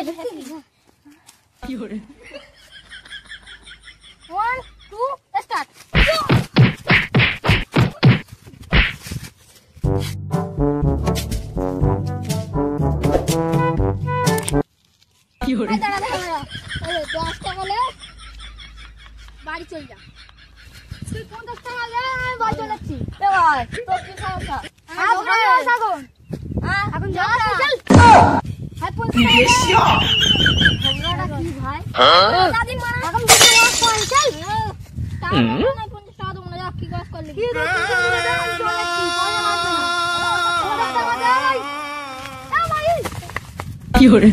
1 2 start কি হরে দাঁড়া দাঁড়া আরে 10 টাকা লে বাড়ি চল যা তুই 50 টাকা লে আমি বাড়ি চলেছি এ ভাই তোর কি সমস্যা হ্যাঁ ভাই এখন এখন যা চল হাই 50 টাকা ঝগড়াটা কি ভাই দাদি মা এখন বুঝে না কোন চল টাকা না 50 টাকা দো না কি গাছ করলি কি রে আমি চলেছি বলে মারবে না এ ভাই কি হরে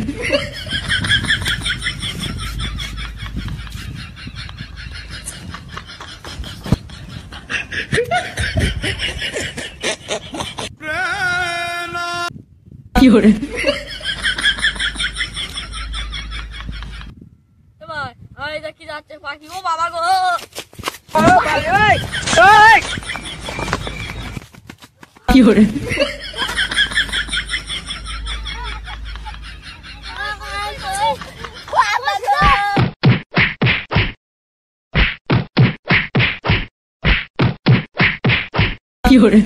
কি হরে ভাই আই দেখি যাচ্ছে পাখি ও বাবা গো ও ভাই ওই ওই কি হরে কি হরে